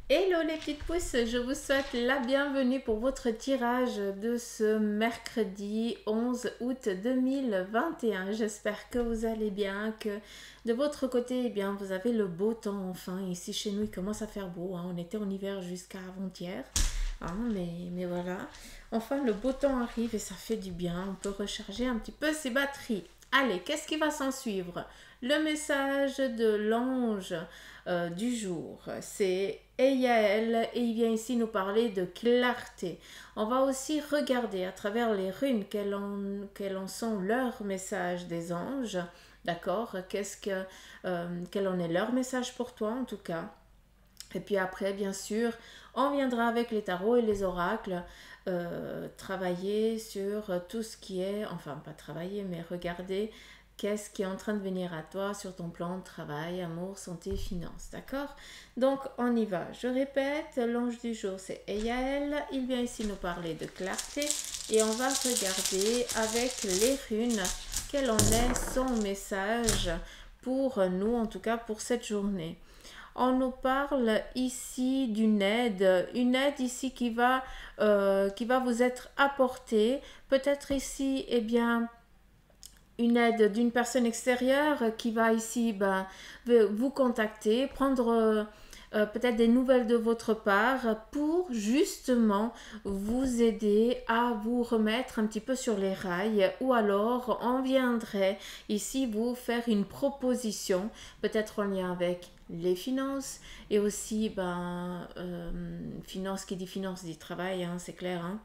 Hello les petites pousses, je vous souhaite la bienvenue pour votre tirage de ce mercredi 11 août 2021. J'espère que vous allez bien, que de votre côté, eh bien, vous avez le beau temps enfin. Ici chez nous, il commence à faire beau, hein. On était en hiver jusqu'à avant-hier, hein, mais voilà. Enfin, le beau temps arrive et ça fait du bien. On peut recharger un petit peu ses batteries. Allez, qu'est-ce qui va s'en suivre? Le message de l'ange du jour, c'est Eyael et il vient ici nous parler de clarté. On va aussi regarder à travers les runes quels en sont leurs messages des anges. D'accord? Quel en est leur message pour toi en tout cas? Et puis après, bien sûr, on viendra avec les tarots et les oracles, travailler sur tout ce qui est, enfin pas travailler, mais regarder qu'est-ce qui est en train de venir à toi sur ton plan de travail, amour, santé, finances. D'accord? Donc on y va. Je répète, l'ange du jour c'est Eyael. Il vient ici nous parler de clarté et on va regarder avec les runes quel en est son message pour nous, en tout cas pour cette journée. On nous parle ici d'une aide, une aide ici qui va vous être apportée. Peut-être ici, eh bien, une aide d'une personne extérieure qui va ici vous contacter, prendre peut-être des nouvelles de votre part pour justement vous aider à vous remettre un petit peu sur les rails, ou alors on viendrait ici vous faire une proposition, peut-être en lien avec les finances et aussi finance qui dit travail, hein, c'est clair, hein.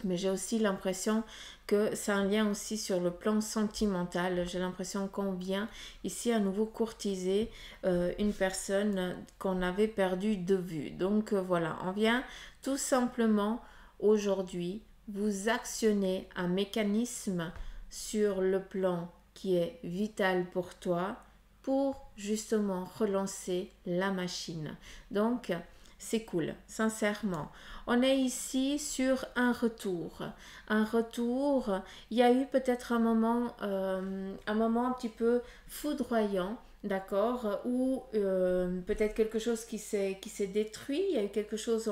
Mais j'ai aussi l'impression que c'est un lien aussi sur le plan sentimental. J'ai l'impression qu'on vient ici à nouveau courtiser une personne qu'on avait perdue de vue. Donc voilà, on vient tout simplement aujourd'hui vous actionner un mécanisme sur le plan qui est vital pour toi pour justement relancer la machine. Donc c'est cool, sincèrement. On est ici sur un retour. Un retour, il y a eu peut-être un moment un petit peu foudroyant, d'accord, ou peut-être quelque chose qui s'est détruit, il y a eu quelque chose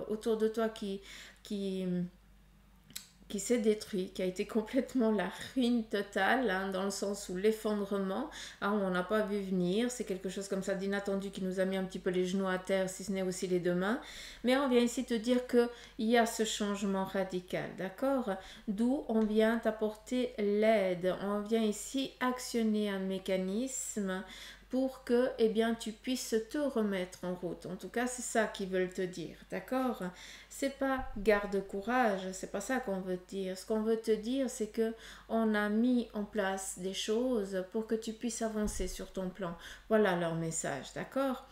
autour de toi qui, qui s'est détruit, qui a été complètement la ruine totale, hein, dans le sens où l'effondrement, hein, on n'a pas vu venir, c'est quelque chose comme ça d'inattendu qui nous a mis un petit peu les genoux à terre, si ce n'est aussi les deux mains, mais on vient ici te dire qu'il y a ce changement radical, d'accord? D'où on vient t'apporter l'aide, on vient ici actionner un mécanisme pour que eh bien, tu puisses te remettre en route. En tout cas, c'est ça qu'ils veulent te dire, d'accord? C'est pas garde courage, c'est pas ça qu'on veut te dire. Ce qu'on veut te dire, c'est que on a mis en place des choses pour que tu puisses avancer sur ton plan. Voilà leur message, d'accord?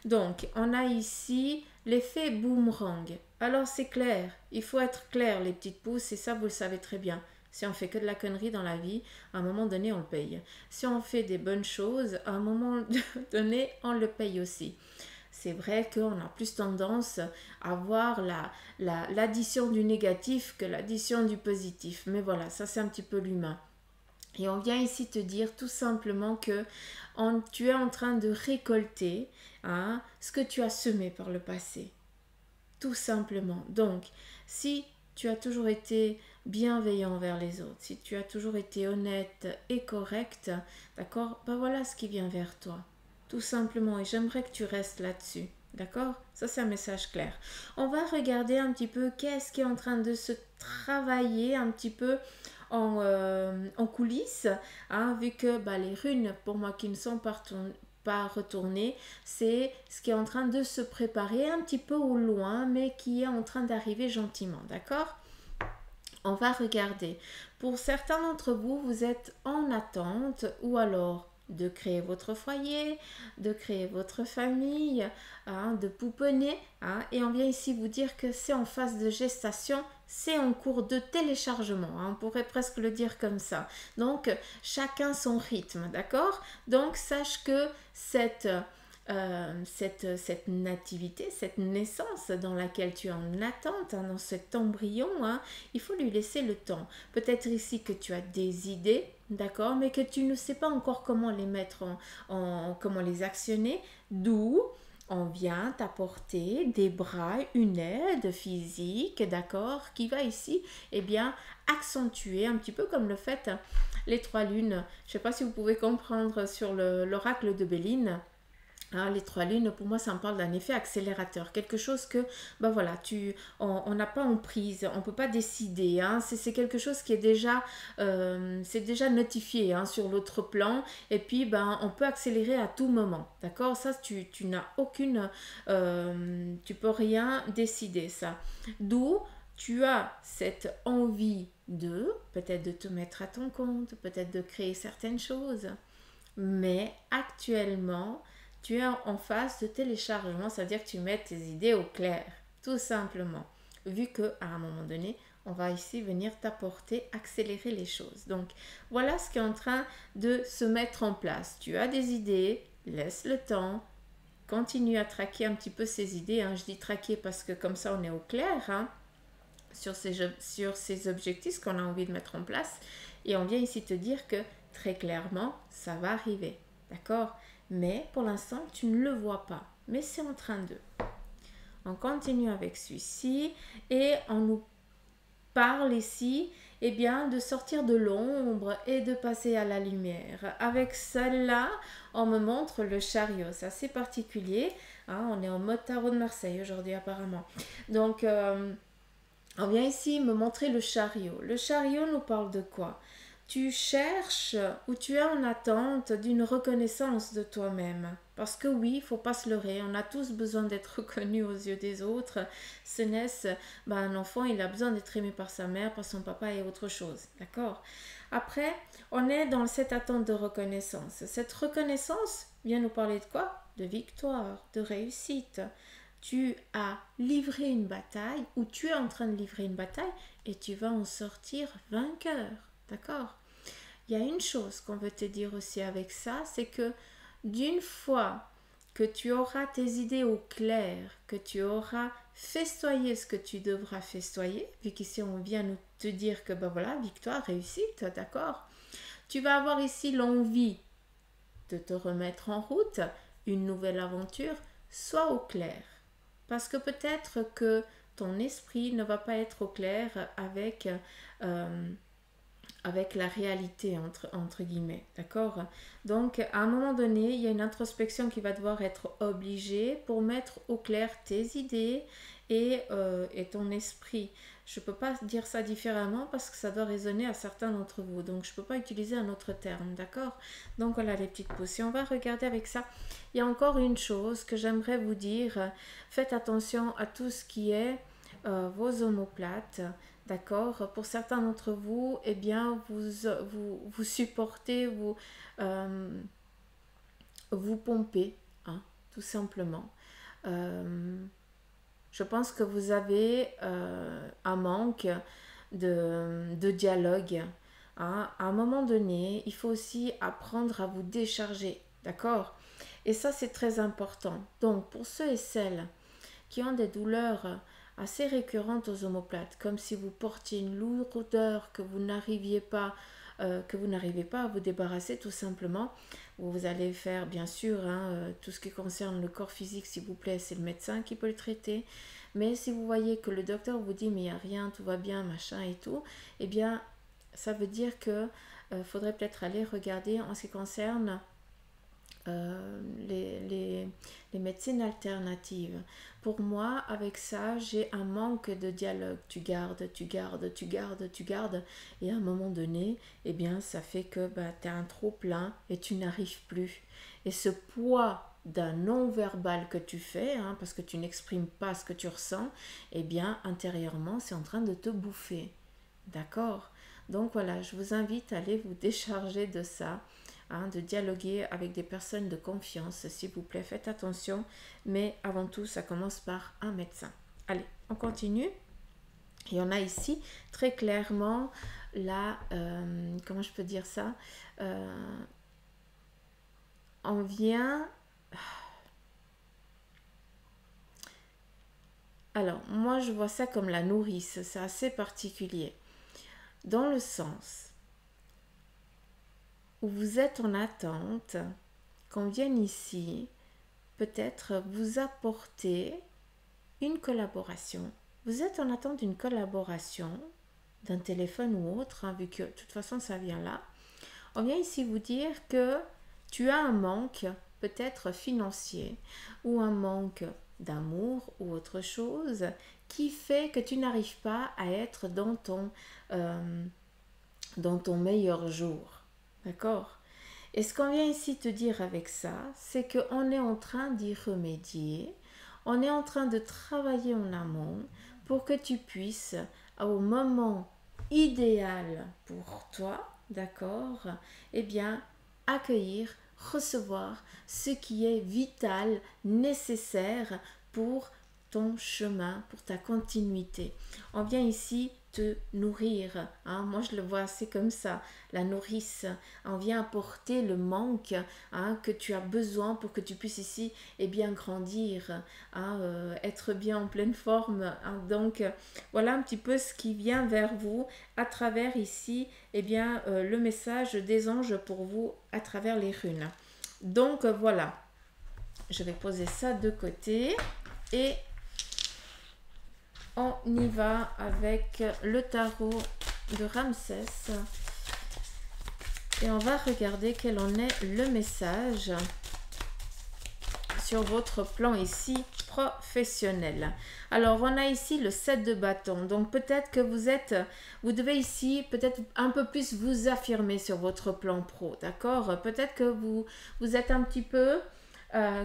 Donc, on a ici l'effet boomerang. Alors, c'est clair, il faut être clair, les petites pousses, et ça, vous le savez très bien. Si on fait que de la connerie dans la vie, à un moment donné, on le paye. Si on fait des bonnes choses, à un moment donné, on le paye aussi. C'est vrai qu'on a plus tendance à voir l'addition du négatif que l'addition du positif. Mais voilà, ça c'est un petit peu l'humain. Et on vient ici te dire tout simplement que tu es en train de récolter, hein, ce que tu as semé par le passé. Tout simplement. Donc, si tu as toujours été bienveillant envers les autres, si tu as toujours été honnête et correct, d'accord, ben voilà ce qui vient vers toi. Tout simplement. Et j'aimerais que tu restes là-dessus. D'accord? Ça, c'est un message clair. On va regarder un petit peu qu'est-ce qui est en train de se travailler un petit peu en coulisses, hein, vu que les runes, pour moi, qui ne sont pas retournées, c'est ce qui est en train de se préparer un petit peu au loin, mais qui est en train d'arriver gentiment, d'accord? On va regarder. Pour certains d'entre vous, vous êtes en attente ou alors de créer votre foyer, de créer votre famille, hein, de pouponner, hein, et on vient ici vous dire que c'est en phase de gestation, c'est en cours de téléchargement, hein, on pourrait presque le dire comme ça. Donc chacun son rythme, d'accord? Donc sache que cette nativité, cette naissance dans laquelle tu es en attente, hein, dans cet embryon, hein, il faut lui laisser le temps. Peut-être ici que tu as des idées, d'accord, mais que tu ne sais pas encore comment les mettre comment les actionner, d'où on vient t'apporter des bras, une aide physique, d'accord, qui va ici, eh bien, accentuer un petit peu comme le fait les trois lunes. Je ne sais pas si vous pouvez comprendre sur l'oracle de Béline. Hein, les trois lunes, pour moi, ça me parle d'un effet accélérateur. Quelque chose que, ben voilà, on n'a pas en prise, on ne peut pas décider. Hein, c'est quelque chose qui est c'est déjà notifié hein, sur l'autre plan. Et puis, ben, on peut accélérer à tout moment. D'accord. Ça, tu n'as aucune... tu peux rien décider, ça. D'où tu as cette envie peut-être de te mettre à ton compte, peut-être de créer certaines choses. Mais actuellement, tu es en phase de téléchargement, ça veut dire que tu mets tes idées au clair, tout simplement. Vu que à un moment donné, on va ici venir t'apporter, accélérer les choses. Donc, voilà ce qui est en train de se mettre en place. Tu as des idées, laisse le temps, continue à traquer un petit peu ces idées. Hein. Je dis traquer parce que comme ça, on est au clair hein, sur ces objectifs qu'on a envie de mettre en place. Et on vient ici te dire que très clairement, ça va arriver. D'accord? Mais pour l'instant, tu ne le vois pas. Mais c'est en train de. On continue avec celui-ci et on nous parle ici eh bien, de sortir de l'ombre et de passer à la lumière. Avec celle-là, on me montre le chariot. C'est assez particulier. Hein, on est en mode tarot de Marseille aujourd'hui apparemment. Donc, on vient ici me montrer le chariot. Le chariot nous parle de quoi? Tu cherches ou tu es en attente d'une reconnaissance de toi-même. Parce que oui, il ne faut pas se leurrer, on a tous besoin d'être reconnus aux yeux des autres. Ce n'est, un enfant, il a besoin d'être aimé par sa mère, par son papa et autre chose. D'accord? Après, on est dans cette attente de reconnaissance. Cette reconnaissance vient nous parler de quoi? De victoire, de réussite. Tu as livré une bataille ou tu es en train de livrer une bataille et tu vas en sortir vainqueur. D'accord? Il y a une chose qu'on veut te dire aussi avec ça, c'est que d'une fois que tu auras tes idées au clair, que tu auras festoyé ce que tu devras festoyer, vu qu'ici on vient nous te dire que ben voilà, victoire, réussite, d'accord? Tu vas avoir ici l'envie de te remettre en route, une nouvelle aventure, sois au clair. Parce que peut-être que ton esprit ne va pas être au clair euh, avec la réalité, entre guillemets. D'accord? Donc, à un moment donné, il y a une introspection qui va devoir être obligée pour mettre au clair tes idées et ton esprit. Je ne peux pas dire ça différemment parce que ça doit résonner à certains d'entre vous. Donc, je ne peux pas utiliser un autre terme. D'accord? Donc, voilà les petites pauses. Si on va regarder avec ça, il y a encore une chose que j'aimerais vous dire. Faites attention à tout ce qui est vos omoplates. D'accord? Pour certains d'entre vous, eh bien, vous supportez, vous pompez, hein, tout simplement. Euh, je pense que vous avez un manque de dialogue. Hein. À un moment donné, il faut aussi apprendre à vous décharger. D'accord? Et ça, c'est très important. Donc, pour ceux et celles qui ont des douleurs assez récurrentes aux omoplates, comme si vous portiez une lourdeur que vous n'arrivez pas à vous débarrasser tout simplement. Vous allez faire bien sûr hein, tout ce qui concerne le corps physique, s'il vous plaît, c'est le médecin qui peut le traiter. Mais si vous voyez que le docteur vous dit mais il n'y a rien, tout va bien, machin et tout, eh bien ça veut dire que faudrait peut-être aller regarder en ce qui concerne les médecines alternatives. Pour moi, avec ça, j'ai un manque de dialogue. Tu gardes, tu gardes, tu gardes, tu gardes. Et à un moment donné, eh bien, ça fait que tu as un trop plein et tu n'arrives plus. Et ce poids d'un non-verbal que tu fais, hein, parce que tu n'exprimes pas ce que tu ressens, eh bien, intérieurement, c'est en train de te bouffer. D'accord? Donc voilà, je vous invite à aller vous décharger de ça. Hein, de dialoguer avec des personnes de confiance, s'il vous plaît, faites attention, mais avant tout, ça commence par un médecin. Allez, on continue. Et on a ici très clairement la, comment je peux dire ça, on vient, alors moi je vois ça comme la nourrice, c'est assez particulier, dans le sens où vous êtes en attente qu'on vienne ici peut-être vous apporter une collaboration. Vous êtes en attente d'une collaboration, d'un téléphone ou autre, hein, vu que de toute façon ça vient là. On vient ici vous dire que tu as un manque peut-être financier ou un manque d'amour ou autre chose qui fait que tu n'arrives pas à être dans ton meilleur jour. D'accord? Et ce qu'on vient ici te dire avec ça, c'est qu'on est en train d'y remédier, on est en train de travailler en amont pour que tu puisses, au moment idéal pour toi, d'accord, eh bien, accueillir, recevoir ce qui est vital, nécessaire pour ton chemin, pour ta continuité. On vient ici te nourrir, hein. Moi je le vois assez comme ça, la nourrice, on vient apporter le manque, hein, que tu as besoin pour que tu puisses ici bien grandir, hein, être bien en pleine forme, hein. Donc voilà un petit peu ce qui vient vers vous à travers ici le message des anges pour vous à travers les runes. Donc voilà, je vais poser ça de côté et on y va avec le tarot de Ramsès et on va regarder quel en est le message sur votre plan ici professionnel. Alors on a ici le 7 de bâton, donc peut-être que vous devez ici peut-être un peu plus vous affirmer sur votre plan pro, d'accord? Peut-être que vous êtes un petit peu,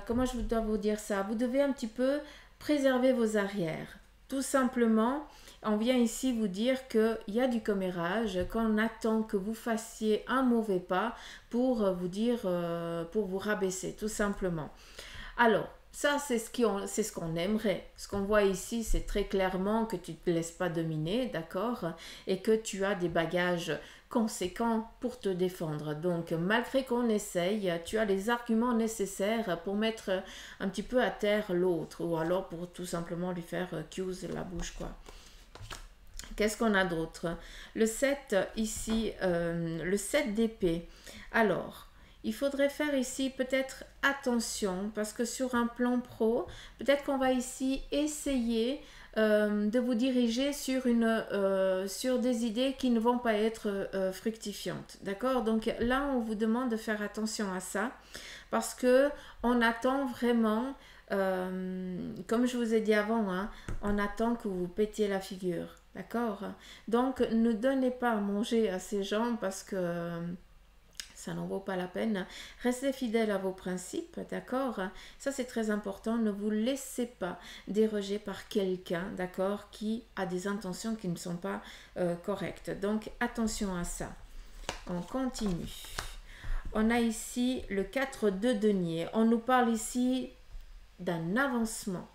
comment je dois vous dire ça? Vous devez un petit peu préserver vos arrières. Tout simplement, on vient ici vous dire qu'il y a du commérage, qu'on attend que vous fassiez un mauvais pas pour vous dire, pour vous rabaisser, tout simplement. Alors, ça, c'est ce qu'on aimerait. Ce qu'on voit ici, c'est très clairement que tu ne te laisses pas dominer, d'accord? Et que tu as des bagages conséquents pour te défendre. Donc, malgré qu'on essaye, tu as les arguments nécessaires pour mettre un petit peu à terre l'autre, ou alors pour tout simplement lui faire cuse la bouche, quoi. Qu'est-ce qu'on a d'autre? Le 7 ici, le 7 d'épée. Alors, il faudrait faire ici peut-être attention parce que sur un plan pro, peut-être qu'on va ici essayer de vous diriger sur des idées qui ne vont pas être fructifiantes. D'accord? Donc là, on vous demande de faire attention à ça parce que on attend vraiment, comme je vous ai dit avant, hein, on attend que vous pétiez la figure. D'accord? Donc ne donnez pas à manger à ces gens parce que ça n'en vaut pas la peine. Restez fidèles à vos principes, d'accord? Ça, c'est très important. Ne vous laissez pas déroger par quelqu'un, d'accord, qui a des intentions qui ne sont pas correctes. Donc, attention à ça. On continue. On a ici le 4 de denier. On nous parle ici d'un avancement,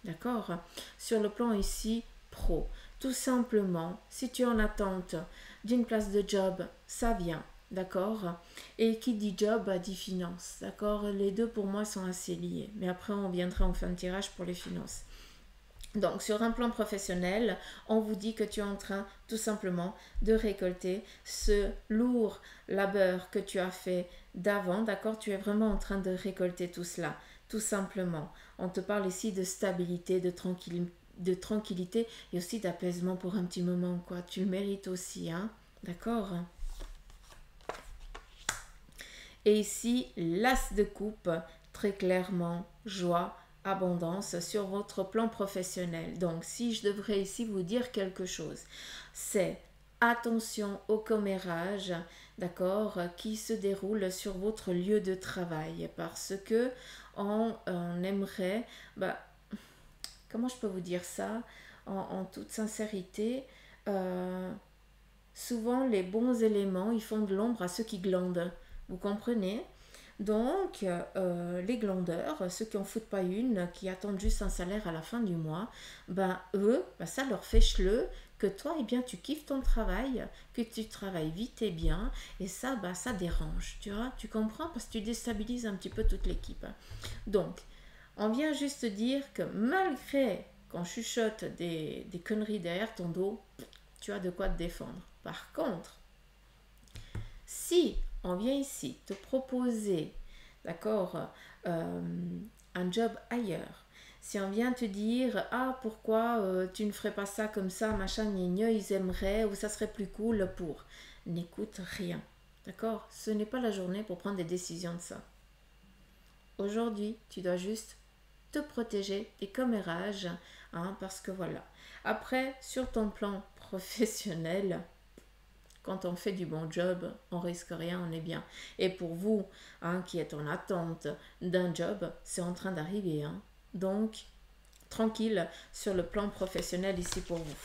d'accord? Sur le plan ici pro. Tout simplement, si tu es en attente d'une place de job, ça vient. D'accord? Et qui dit job dit finance. D'accord? Les deux pour moi sont assez liés. Mais après, on viendra en fin de tirage pour les finances. Donc, sur un plan professionnel, on vous dit que tu es en train tout simplement de récolter ce lourd labeur que tu as fait d'avant. D'accord? Tu es vraiment en train de récolter tout cela. Tout simplement. On te parle ici de stabilité, de tranquillité et aussi d'apaisement pour un petit moment, quoi. Tu le mérites aussi, hein? D'accord? Et ici, l'as de coupe, très clairement, joie, abondance sur votre plan professionnel. Donc, si je devrais ici vous dire quelque chose, c'est attention au commérage, d'accord, qui se déroule sur votre lieu de travail. Parce que on aimerait, comment je peux vous dire ça, en toute sincérité, souvent les bons éléments, ils font de l'ombre à ceux qui glandent. Vous comprenez? Donc, les glandeurs, ceux qui en foutent pas une, qui attendent juste un salaire à la fin du mois, eux, ça leur fait chleux que toi, tu kiffes ton travail, que tu travailles vite et bien, et ça, ça dérange, tu vois? Tu comprends? Parce que tu déstabilises un petit peu toute l'équipe. Donc, on vient juste dire que malgré qu'on chuchote des conneries derrière ton dos, tu as de quoi te défendre. Par contre, si on vient ici te proposer, d'accord, un job ailleurs. Si on vient te dire, ah, pourquoi tu ne ferais pas ça comme ça, machin, gna, ils aimeraient, ou ça serait plus cool pour. N'écoute rien. D'accord? Ce n'est pas la journée pour prendre des décisions de ça. Aujourd'hui, tu dois juste te protéger des commérages, hein, parce que voilà. Après, sur ton plan professionnel, quand on fait du bon job, on risque rien, on est bien. Et pour vous, hein, qui êtes en attente d'un job, c'est en train d'arriver. Hein. Donc, tranquille sur le plan professionnel ici pour vous.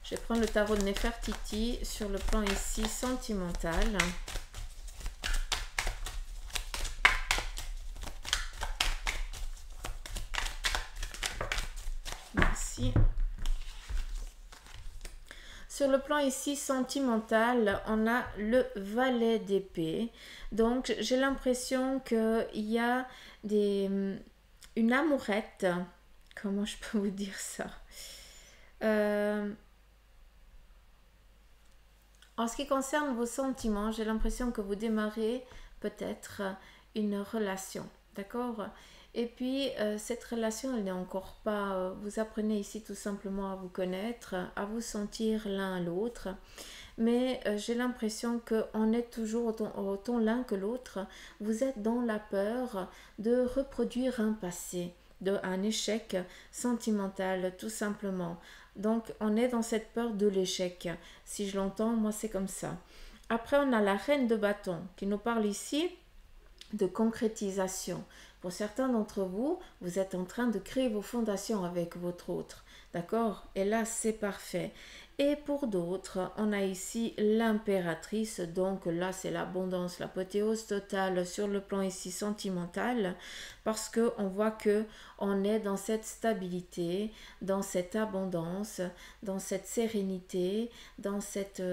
Je vais prendre le tarot de Nefertiti sur le plan ici sentimental. Merci. Sur le plan ici sentimental, on a le valet d'épée. Donc, j'ai l'impression qu'il y a une amourette. Comment je peux vous dire ça? En ce qui concerne vos sentiments, j'ai l'impression que vous démarrez peut-être une relation. D'accord? Et puis, cette relation, elle n'est encore pas... vous apprenez ici tout simplement à vous connaître, à vous sentir l'un à l'autre. Mais j'ai l'impression qu'on est toujours autant l'un que l'autre. Vous êtes dans la peur de reproduire un passé, un échec sentimental, tout simplement. Donc, on est dans cette peur de l'échec. Si je l'entends, moi, c'est comme ça. Après, on a la reine de bâton qui nous parle ici de concrétisation. Pour certains d'entre vous, vous êtes en train de créer vos fondations avec votre autre. D'accord? Et là, c'est parfait. Et pour d'autres, on a ici l'impératrice. Donc là, c'est l'abondance, l'apothéose totale sur le plan ici sentimental. Parce qu'on voit que on est dans cette stabilité, dans cette abondance, dans cette sérénité, dans cette...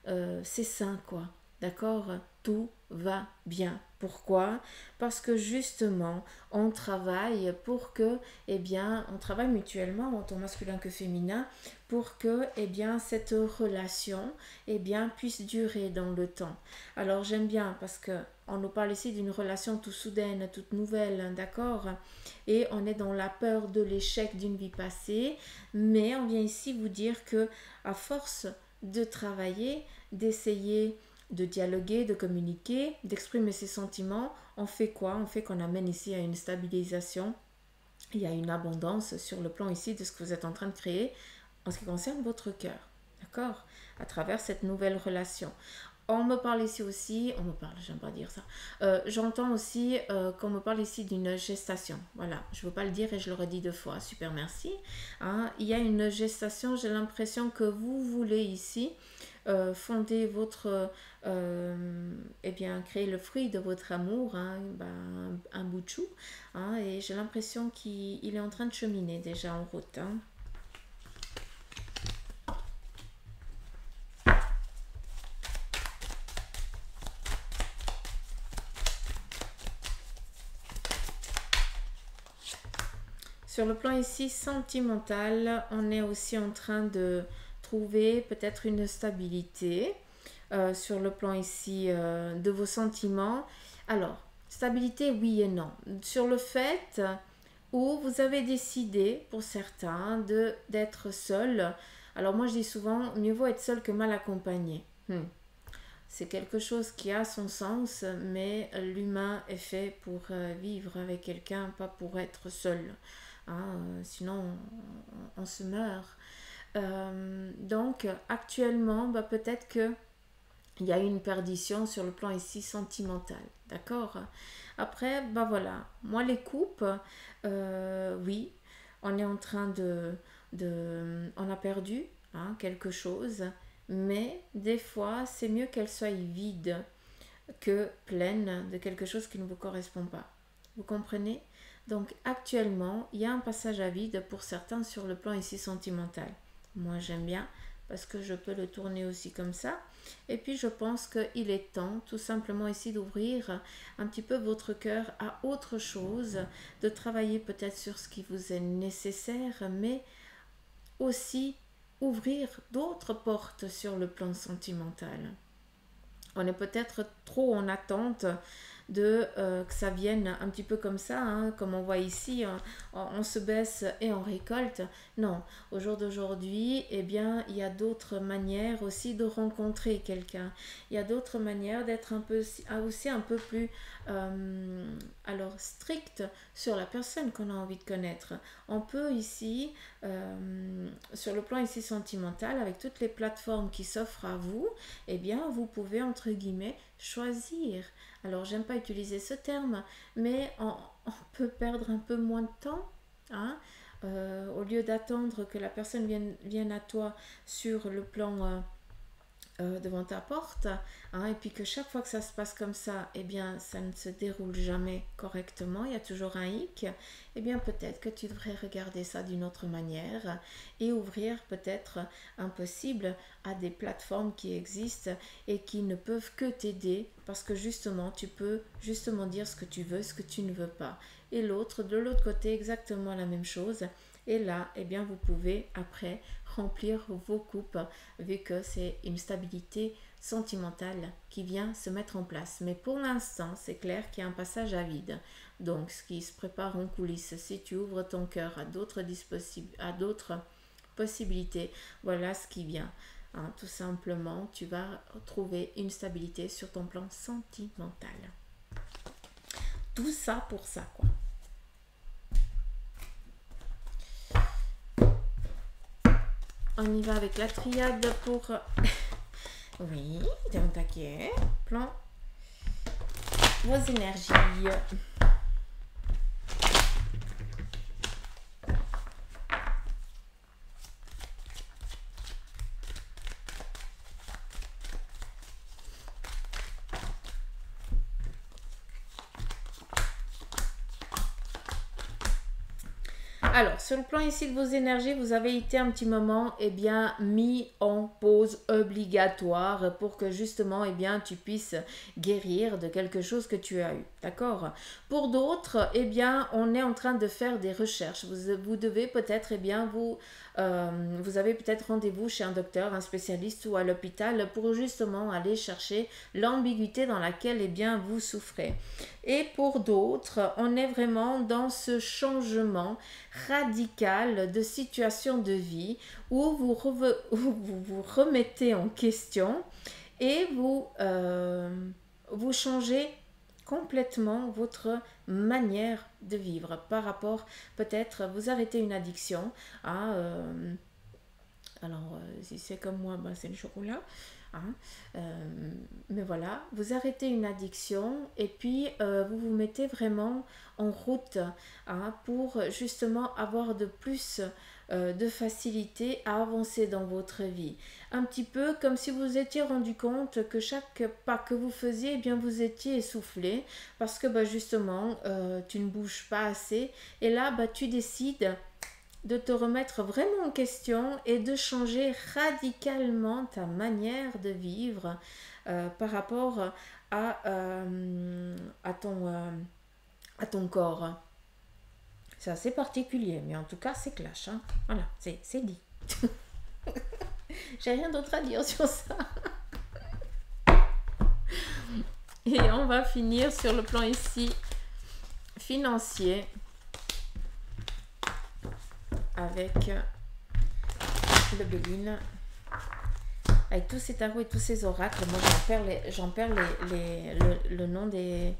c'est sain, quoi. D'accord? Tout va bien. Pourquoi? Parce que justement, on travaille pour que, eh bien, on travaille mutuellement, autant masculin que féminin, pour que, eh bien, cette relation, eh bien, puisse durer dans le temps. Alors, j'aime bien parce que on nous parle ici d'une relation toute soudaine, toute nouvelle, d'accord? Et on est dans la peur de l'échec d'une vie passée, mais on vient ici vous dire que, à force de travailler, d'essayer de dialoguer, de communiquer, d'exprimer ses sentiments, on fait quoi? On fait qu'on amène ici à une stabilisation, il y a une abondance sur le plan ici de ce que vous êtes en train de créer en ce qui concerne votre cœur, d'accord? À travers cette nouvelle relation. On me parle ici aussi, j'aime pas dire ça, j'entends aussi qu'on me parle ici d'une gestation, voilà, je veux pas le dire et je le redis 2 fois, super merci, hein, il y a une gestation, j'ai l'impression que vous voulez ici fonder votre, eh bien, créer le fruit de votre amour, hein, un bout de chou, hein, et j'ai l'impression qu'il est en train de cheminer déjà en route, hein. Sur le plan ici sentimental, on est aussi en train de trouver peut-être une stabilité sur le plan ici de vos sentiments. Alors, stabilité, oui et non. Sur le fait où vous avez décidé, pour certains, d'être seul. Alors moi, je dis souvent, mieux vaut être seul que mal accompagné. C'est quelque chose qui a son sens, mais l'humain est fait pour vivre avec quelqu'un, pas pour être seul. Hein, sinon, on se meurt. Donc, actuellement, peut-être que il y a eu une perdition sur le plan ici sentimental. D'accord? Après, voilà. Moi, les coupes, oui, on est en train on a perdu quelque chose, mais des fois, c'est mieux qu'elle soit vide que pleine de quelque chose qui ne vous correspond pas. Vous comprenez? Donc actuellement, il y a un passage à vide pour certains sur le plan ici sentimental. Moi, j'aime bien parce que je peux le tourner aussi comme ça. Et puis, je pense qu'il est temps tout simplement ici d'ouvrir un petit peu votre cœur à autre chose, de travailler peut-être sur ce qui vous est nécessaire, mais aussi ouvrir d'autres portes sur le plan sentimental. On est peut-être trop en attente de que ça vienne un petit peu comme ça, hein, comme on voit ici, on se baisse et on récolte. Non, au jour d'aujourd'hui, eh bien, il y a d'autres manières aussi de rencontrer quelqu'un. Il y a d'autres manières d'être un peu aussi un peu plus alors strict sur la personne qu'on a envie de connaître. On peut ici, sur le plan ici sentimental, avec toutes les plateformes qui s'offrent à vous, eh bien, vous pouvez entre guillemets choisir. Alors, j'aime pas utiliser ce terme, mais on peut perdre un peu moins de temps, hein, au lieu d'attendre que la personne vienne à toi sur le plan devant ta porte, hein, et puis que chaque fois que ça se passe comme ça, eh bien, ça ne se déroule jamais correctement, il y a toujours un hic, eh bien, peut-être que tu devrais regarder ça d'une autre manière et ouvrir peut-être un possible à des plateformes qui existent et qui ne peuvent que t'aider parce que justement, tu peux justement dire ce que tu veux, ce que tu ne veux pas. Et l'autre, de l'autre côté, exactement la même chose. Et là, eh bien, vous pouvez après remplir vos coupes vu que c'est une stabilité sentimentale qui vient se mettre en place. Mais pour l'instant, c'est clair qu'il y a un passage à vide. Donc, ce qui se prépare en coulisses, si tu ouvres ton cœur à d'autres possibilités, voilà ce qui vient. Hein, tout simplement, tu vas trouver une stabilité sur ton plan sentimental. Tout ça pour ça, quoi. On y va avec la triade pour... Oui, t'inquiète. Plan. Vos énergies. Alors, sur le plan ici de vos énergies, vous avez été un petit moment, eh bien, mis en pause obligatoire pour que justement, eh bien, tu puisses guérir de quelque chose que tu as eu. D'accord? Pour d'autres, eh bien, on est en train de faire des recherches. Vous devez peut-être, eh bien, vous avez peut-être rendez-vous chez un docteur, un spécialiste ou à l'hôpital pour justement aller chercher l'ambiguïté dans laquelle, eh bien, vous souffrez. Et pour d'autres, on est vraiment dans ce changement radical de situation de vie où vous vous remettez en question et vous changez complètement votre manière de vivre par rapport, peut-être, vous arrêtez une addiction. Hein, alors, si c'est comme moi, ben, c'est le chocolat. Hein, mais voilà, vous arrêtez une addiction et puis vous vous mettez vraiment en route, hein, pour justement avoir de plus de facilité à avancer dans votre vie. Un petit peu comme si vous étiez rendu compte que chaque pas que vous faisiez, eh bien, vous étiez essoufflé parce que bah, justement, tu ne bouges pas assez. Et là, bah, tu décides de te remettre vraiment en question et de changer radicalement ta manière de vivre par rapport à ton corps. C'est assez particulier, mais en tout cas, c'est clash. Hein. Voilà, c'est dit. J'ai rien d'autre à dire sur ça. Et on va finir sur le plan ici financier avec le Béline. Avec tous ces tarots et tous ces oracles, moi j'en perds le nom des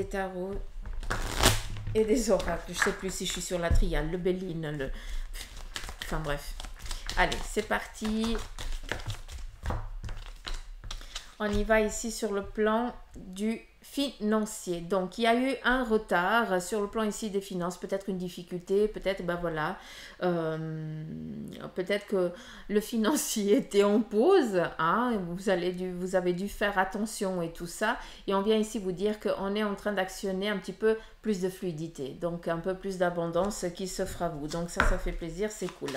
tarots et des oracles. Je sais plus si je suis sur la triade, le Béline, enfin bref. Allez, c'est parti. On y va ici sur le plan du financier. Donc, il y a eu un retard sur le plan ici des finances, peut-être une difficulté, peut-être, ben voilà, peut-être que le financier était en pause, hein, vous avez dû faire attention et tout ça. Et on vient ici vous dire qu'on est en train d'actionner un petit peu plus de fluidité, donc un peu plus d'abondance qui s'offre à vous. Donc ça fait plaisir, c'est cool.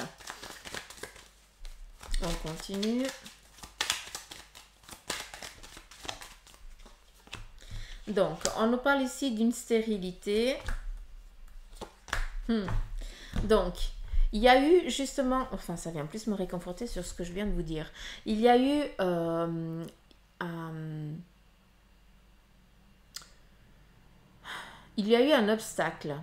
On continue. Donc, on nous parle ici d'une stérilité. Donc, Il y a eu justement, enfin ça vient plus me réconforter sur ce que je viens de vous dire. Il y a eu un obstacle,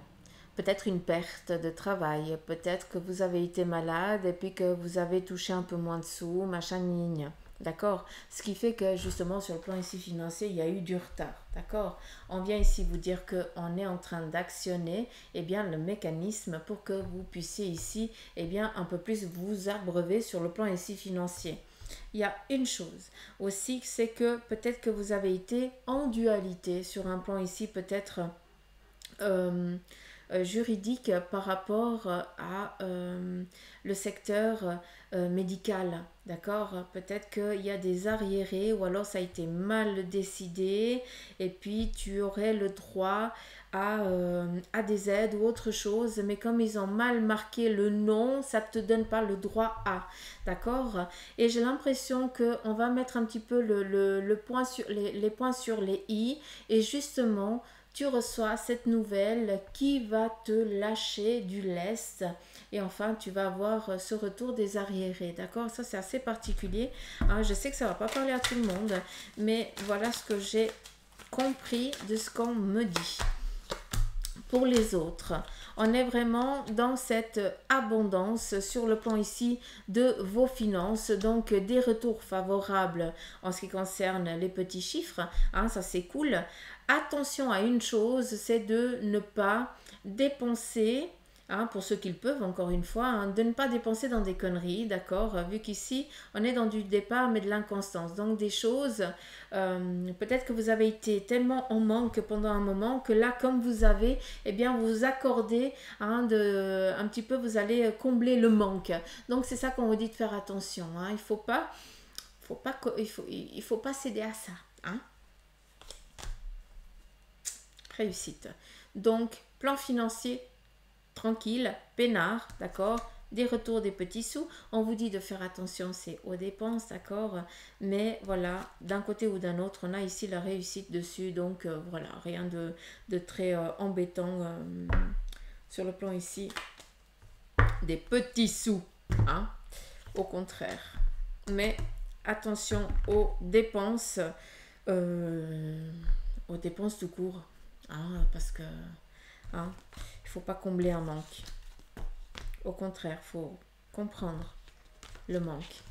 peut-être une perte de travail, peut-être que vous avez été malade et puis que vous avez touché un peu moins de sous, machin, ligne. D'accord. Ce qui fait que justement sur le plan ici financier, il y a eu du retard. D'accord. On vient ici vous dire qu'on est en train d'actionner le mécanisme pour que vous puissiez ici un peu plus vous abreuver sur le plan ici financier. Il y a une chose aussi, c'est que peut-être que vous avez été en dualité sur un plan ici peut-être juridique par rapport à le secteur médical, d'accord. Peut-être qu'il y a des arriérés ou alors ça a été mal décidé et puis tu aurais le droit à des aides ou autre chose, mais comme ils ont mal marqué le nom, ça ne te donne pas le droit à, d'accord. Et j'ai l'impression qu'on va mettre un petit peu le point sur les points sur les i et justement tu reçois cette nouvelle qui va te lâcher du lest et enfin tu vas avoir ce retour des arriérés, d'accord. Ça c'est assez particulier, hein. Je sais que ça va pas parler à tout le monde, mais voilà ce que j'ai compris de ce qu'on me dit. Pour les autres, on est vraiment dans cette abondance sur le plan ici de vos finances, donc des retours favorables en ce qui concerne les petits chiffres, hein, ça c'est cool. Attention à une chose, c'est de ne pas dépenser, hein, pour ceux qui le peuvent, encore une fois, hein, de ne pas dépenser dans des conneries, d'accord, vu qu'ici, on est dans du départ, mais de l'inconstance. Donc, des choses, peut-être que vous avez été tellement en manque pendant un moment, que là, comme vous avez, vous accordez, hein, un petit peu, vous allez combler le manque. Donc, c'est ça qu'on vous dit de faire attention, hein. Il faut pas céder à ça, hein. Réussite. Donc, plan financier, tranquille, peinard, d'accord. Des retours des petits sous. On vous dit de faire attention, c'est aux dépenses, d'accord. Mais voilà, d'un côté ou d'un autre, on a ici la réussite dessus. Donc, voilà, rien de très embêtant sur le plan ici des petits sous, hein. Au contraire. Mais attention aux dépenses tout court. Hein, parce que hein, il faut pas combler un manque. Au contraire, il faut comprendre le manque.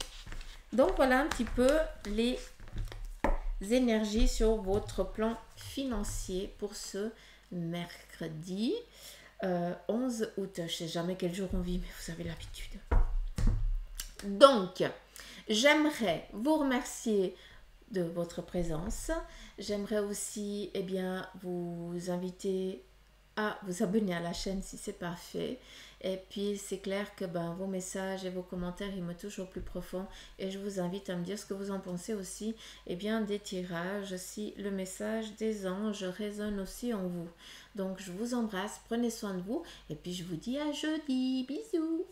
Donc voilà un petit peu les énergies sur votre plan financier pour ce mercredi 11 août. Je ne sais jamais quel jour on vit, mais vous avez l'habitude. Donc, j'aimerais vous remercier de votre présence. J'aimerais aussi vous inviter à vous abonner à la chaîne si ce n'est pas fait. Et puis c'est clair que vos messages et vos commentaires ils me touchent au plus profond et je vous invite à me dire ce que vous en pensez aussi des tirages, si le message des anges résonne aussi en vous. Donc je vous embrasse, prenez soin de vous et puis je vous dis à jeudi, bisous.